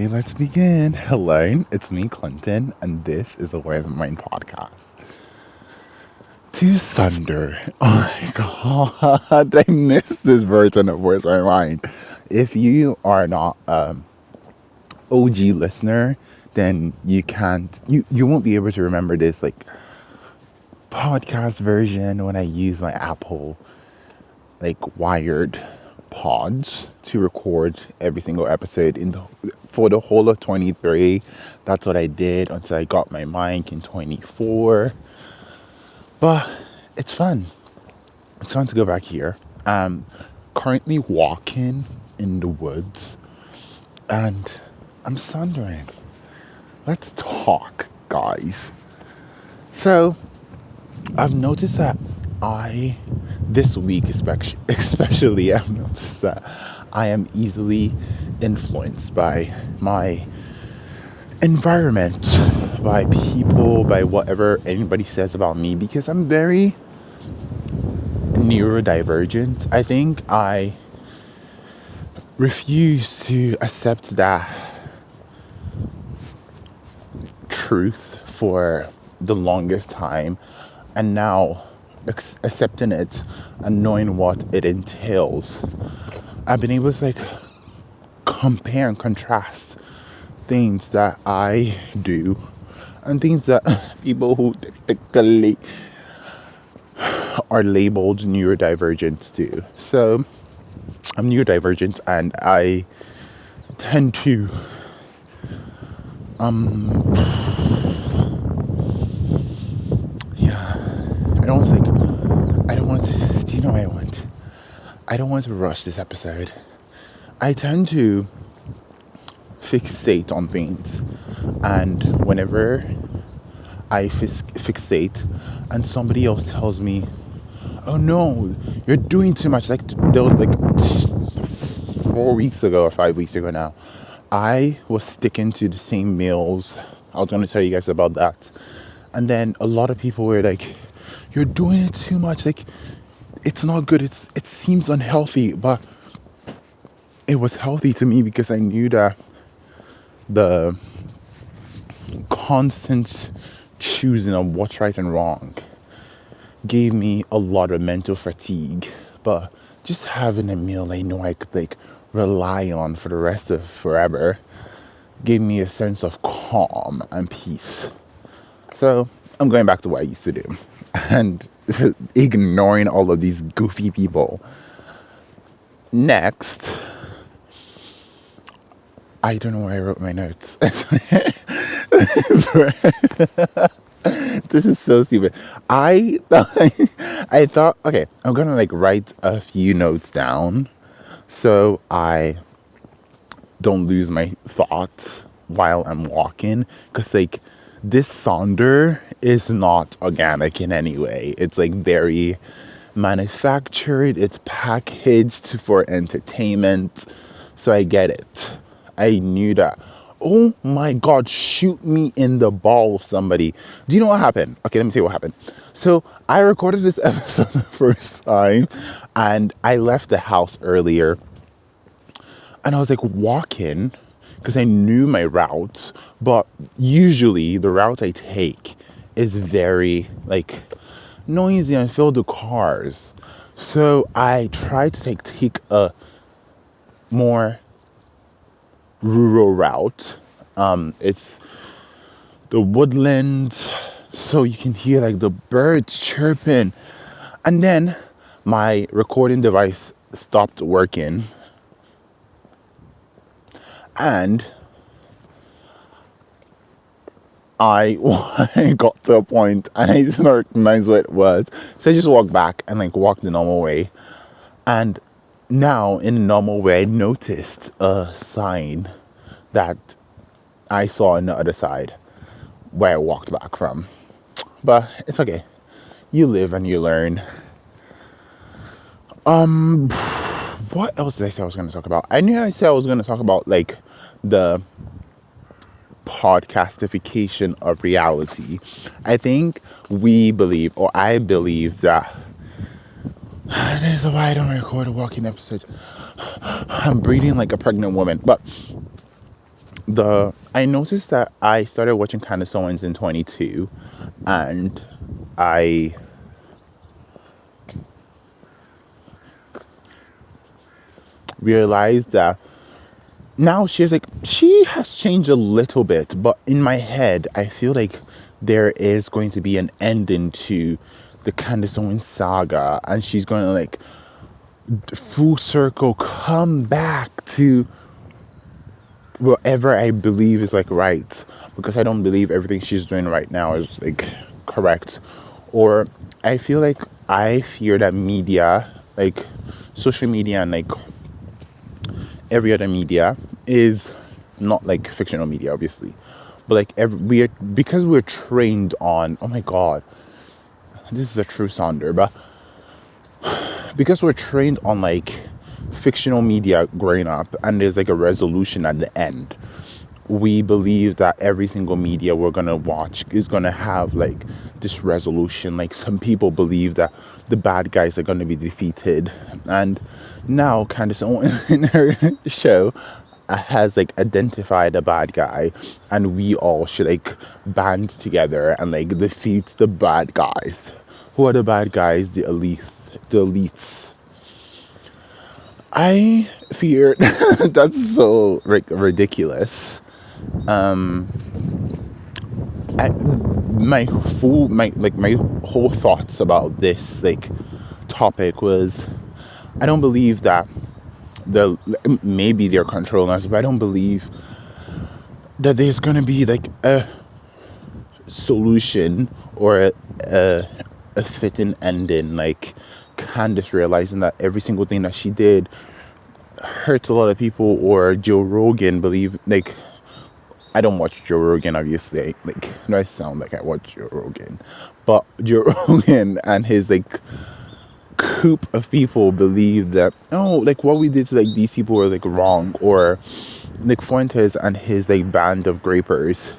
Okay, let's begin. Hello, it's me, Clinton, and this is the Where's Mine podcast. To Sunder. Oh my god, I missed this version of Where's My Mind. If you are not OG listener, then you won't be able to remember this like podcast version when I use my Apple like wired pods to record every single episode for the whole of 23. That's what I did until I got my mic in 24. But it's fun. It's fun to go back here. Currently walking in the woods and I'm sundering. Let's talk, guys. So I've noticed that this week especially, I've noticed that I am easily influenced by my environment, by people, by whatever anybody says about me, because I'm very neurodivergent. I think I refuse to accept that truth for the longest time, and now accepting it and knowing what it entails, I've been able to like compare and contrast things that I do and things that people who typically are labeled neurodivergent do. So I'm neurodivergent and I tend to I don't think I don't want to, do you know what I want? I don't want to rush this episode. I tend to fixate on things, and whenever I fixate and somebody else tells me, oh no, you're doing too much, like there was like 4 weeks ago or 5 weeks ago now, I was sticking to the same meals. I was going to tell you guys about that, and then a lot of people were like, you're doing it too much, like it's not good, it seems unhealthy, but it was healthy to me because I knew that the constant choosing of what's right and wrong gave me a lot of mental fatigue. But just having a meal I know I could like rely on for the rest of forever gave me a sense of calm and peace. So I'm going back to what I used to do and ignoring all of these goofy people. Next, I don't know where I wrote my notes. This is so stupid. I thought, okay, I'm gonna like write a few notes down so I don't lose my thoughts while I'm walking. Cause like this sonder is not organic in any way. It's like very manufactured. It's packaged for entertainment. So I get it. I knew that. Oh my God, shoot me in the balls, somebody. Do you know what happened? Okay, let me tell you what happened. So I recorded this episode the first time and I left the house earlier and I was like walking because I knew my route, but usually the route I take is very like noisy and filled with cars. So I tried to take a more rural route. It's the woodland, so you can hear like the birds chirping. And then my recording device stopped working, and I got to a point and I didn't recognize what it was. So I just walked back and like walked the normal way. And now in the normal way, I noticed a sign that I saw on the other side where I walked back from. But it's okay. You live and you learn. What else did I say I was going to talk about? I knew I said I was going to talk about like the podcastification of reality. I think we believe, or I believe that this is why I don't record a walking episode. I'm breathing like a pregnant woman. But I noticed that I started watching Candace Owens in 22, and I realized that now she has changed a little bit, but in my head I feel like there is going to be an ending to the Candace Owens saga, and she's going to like full circle come back to whatever I believe is like right, because I don't believe everything she's doing right now is like correct. Or I fear that media, like social media and like every other media, is not like fictional media obviously, but like because we're trained on, oh my god, this is a true sonder, but because we're trained on like fictional media growing up, and there's like a resolution at the end, we believe that every single media we're gonna watch is gonna have like this resolution. Like some people believe that the bad guys are gonna be defeated, and now Candace Owens in her show has like identified a bad guy, and we all should like band together and like defeat the bad guys. Who are the bad guys? The elites. I fear that's so ridiculous. I, my whole thoughts about this like topic was, I don't believe that the maybe they're controlling us, but I don't believe that there's gonna be like a solution or a fitting ending. Like Candace realizing that every single thing that she did hurts a lot of people, or Joe Rogan believe like, I don't watch Joe Rogan obviously. Like, no, I sound like I watch Joe Rogan, but Joe Rogan and his like group of people believe that, oh, like what we did to like these people were like wrong, or Nick Fuentes and his like band of grapers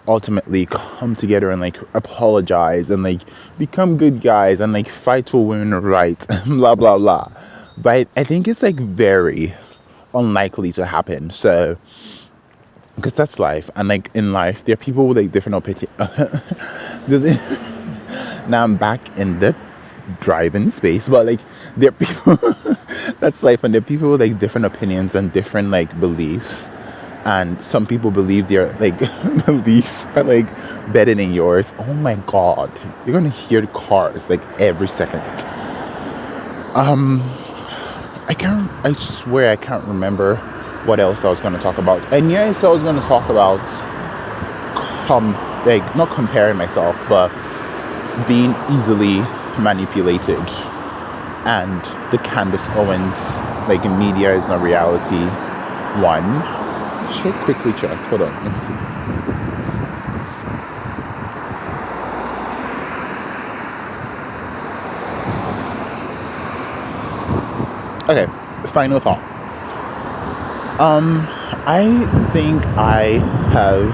ultimately come together and like apologize and like become good guys and like fight for women's rights and blah blah blah. But I think it's like very unlikely to happen. So, because that's life, and like in life there are people with like different opinions. Now I'm back in the driving space, but like there are people that's life, and there are people with like different opinions and different like beliefs, and some people believe their like beliefs are like better than yours. Oh my god, you're gonna hear the cars like every second. I swear I can't remember what else I was going to talk about. And yes, I was going to talk about like not comparing myself, but being easily manipulated, and the Candace Owens like media is not reality one. Should quickly check. Hold on, let's see. Okay, final thought. I think I have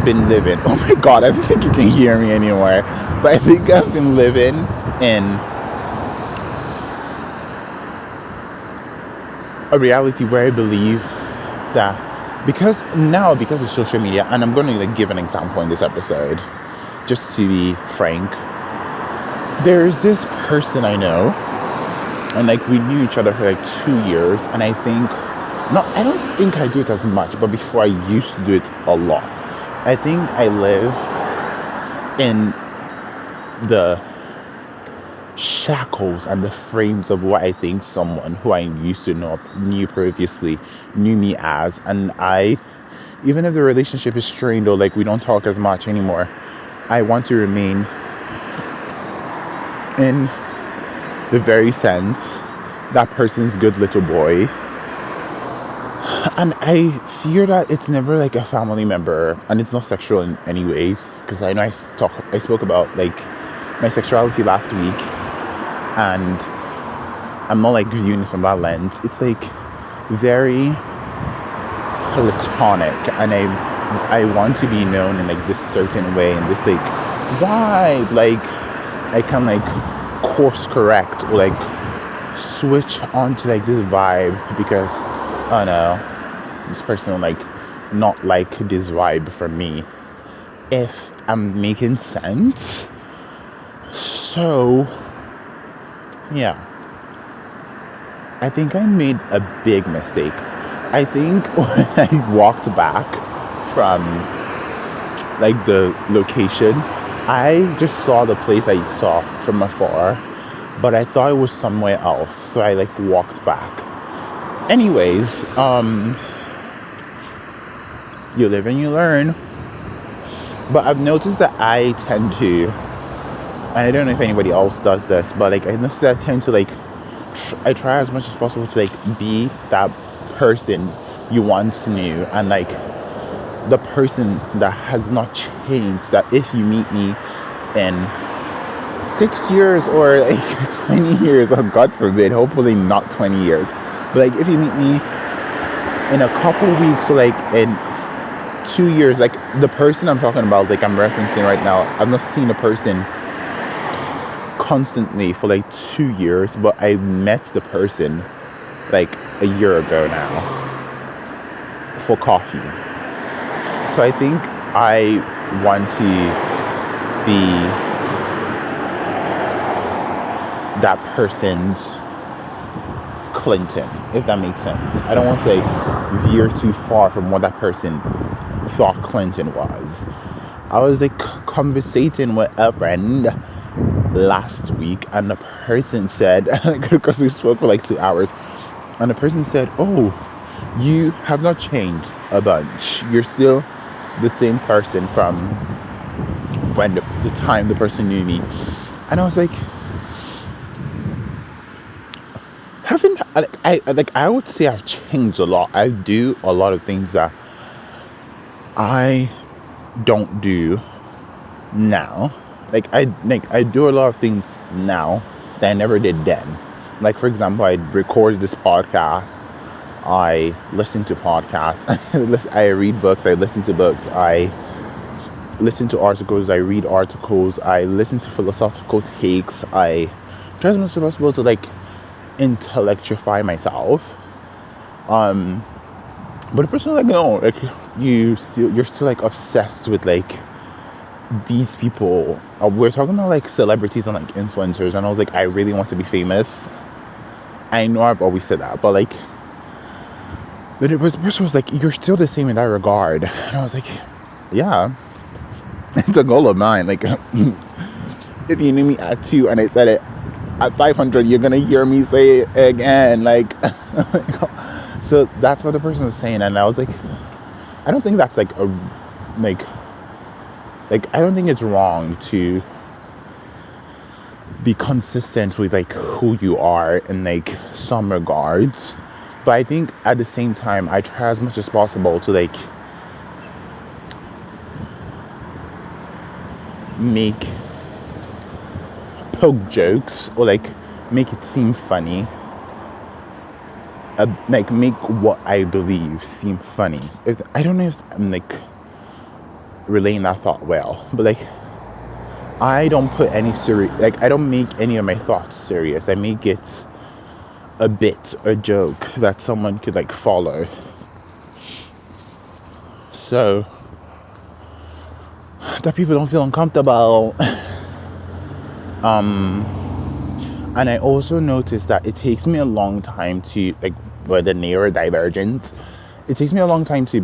been living. Oh my god, I don't think you can hear me anymore. But I think I've been living in a reality where I believe that because of social media, and I'm going to like give an example in this episode, just to be frank. There's this person I know, and like we knew each other for like 2 years, and I don't think I do it as much, but before I used to do it a lot. I think I live in the shackles and the frames of what I think someone who I used to knew previously knew me as, and even if the relationship is strained or like we don't talk as much anymore, I want to remain in the very sense that person's good little boy. And I fear that it's never like a family member, and it's not sexual in any ways, because I know I spoke about like my sexuality last week, and I'm not like viewing it from that lens. It's like very platonic, and I want to be known in like this certain way, and this like vibe, like I can like course correct or like switch onto like this vibe, because oh no, this person like not like this vibe for me, if I'm making sense. So, yeah, I think I made a big mistake. I think when I walked back from like the location, I just saw the place I saw from afar, but I thought it was somewhere else, so I like walked back. Anyways, you live and you learn. But I've noticed that I tend to, and I don't know if anybody else does this, but like I noticed that I tend to like, I try as much as possible to like be that person you once knew, and like the person that has not changed. That if you meet me in 6 years or like 20 years, or God forbid, hopefully not 20 years, but like if you meet me in a couple weeks or like in 2 years, like the person I'm talking about, like I'm referencing right now, I've not seen a person constantly for like 2 years, but I met the person like a year ago now for coffee. So I think I want to be that person's Clinton, if that makes sense. I don't want to like veer too far from what that person thought Clinton was. I was like conversating with a friend last week, and the person said, because we spoke for like 2 hours, and the person said, "Oh, you have not changed a bunch. You're still the same person from when the time the person knew me." And I was like, haven't I would say I've changed a lot. I do a lot of things that I don't do now. I do a lot of things now that I never did then. Like, for example, I record this podcast. I listen to podcasts. I read books. I listen to books. I listen to articles. I read articles. I listen to philosophical takes. I try as much as possible to like intellectuify myself. But the person was like, no, like you're still like obsessed with like these people. We're talking about like celebrities and like influencers, and I was like, I really want to be famous. I know I've always said that, but like, the person was like, you're still the same in that regard. And I was like, yeah, it's a goal of mine. Like, if you knew me at 2 and I said it at 500, you're gonna hear me say it again. Like, so that's what the person was saying, and I was like, I don't think that's like a like I don't think it's wrong to be consistent with like who you are in like some regards, but I think at the same time I try as much as possible to like make poke jokes or like make it seem funny, like make what I believe seem funny. I don't know if I'm like relaying that thought well, but like I don't put any I don't make any of my thoughts serious. I make it a bit, a joke that someone could like follow. So that people don't feel uncomfortable. And I also noticed that it takes me a long time to like with the neurodivergence. It takes me a long time to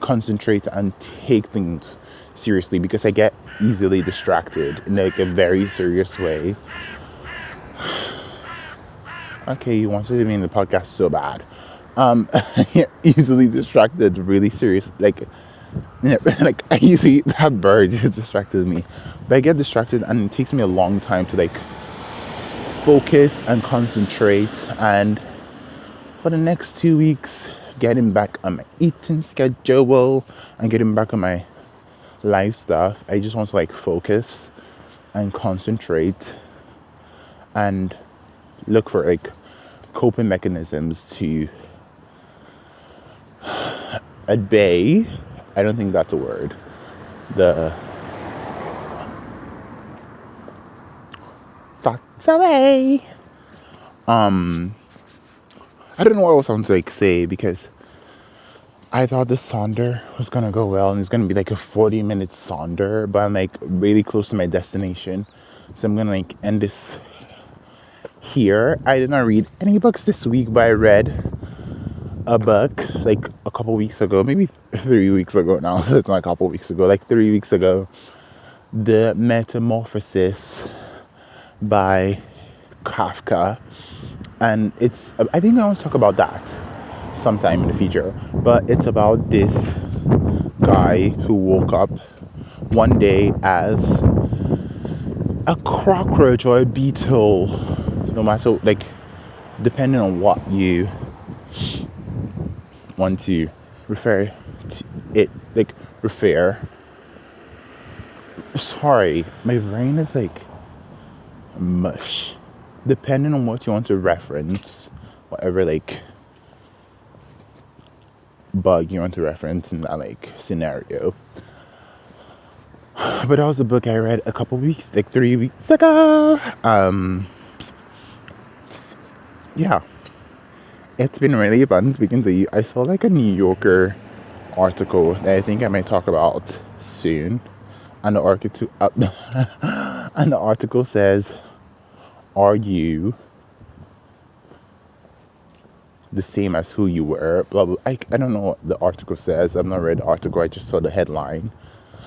concentrate and take things seriously, because I get easily distracted in like a very serious way. Okay, you wanted to be in the podcast so bad. Easily distracted, really serious. Like, you know, like I easily, that bird just distracted me. But I get distracted, and it takes me a long time to like focus and concentrate. And for the next 2 weeks, getting back on my eating schedule and getting back on my life stuff, I just want to like focus and concentrate and look for like coping mechanisms to at bay. I don't think that's a word. The thoughts away. I don't know what else I want to like say, because I thought the sonder was gonna go well, and it's gonna be like a 40-minute sonder, but I'm like really close to my destination, so I'm gonna like end this here. I did not read any books this week, but I read a book like a couple weeks ago, maybe 3 weeks ago now. So it's not a couple weeks ago, like 3 weeks ago. The Metamorphosis by Kafka, and I think I want to talk about that sometime in the future. But it's about this guy who woke up one day as a cockroach or a beetle, no matter, like, depending on what you want to refer to it, like, refer. Sorry, my brain is like mush. Depending on what you want to reference, whatever like bug you want to reference in that like scenario. But that was a book I read a couple weeks, like 3 weeks ago. Yeah, it's been really fun speaking to you. I saw like a New Yorker article that I think I might talk about soon, and the article and the article says, "Are you the same as who you were?" Blah blah. I don't know what the article says. I've not read the article. I just saw the headline,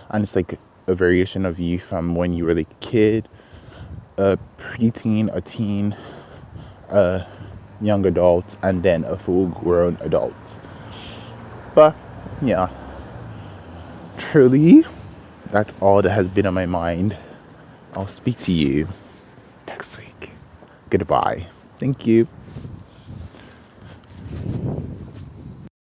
and it's like a variation of you from when you were like a kid, a preteen, a teen, a young adult, and then a full-grown adult. But yeah, truly, that's all that has been on my mind. I'll speak to you next week. Goodbye. Thank you.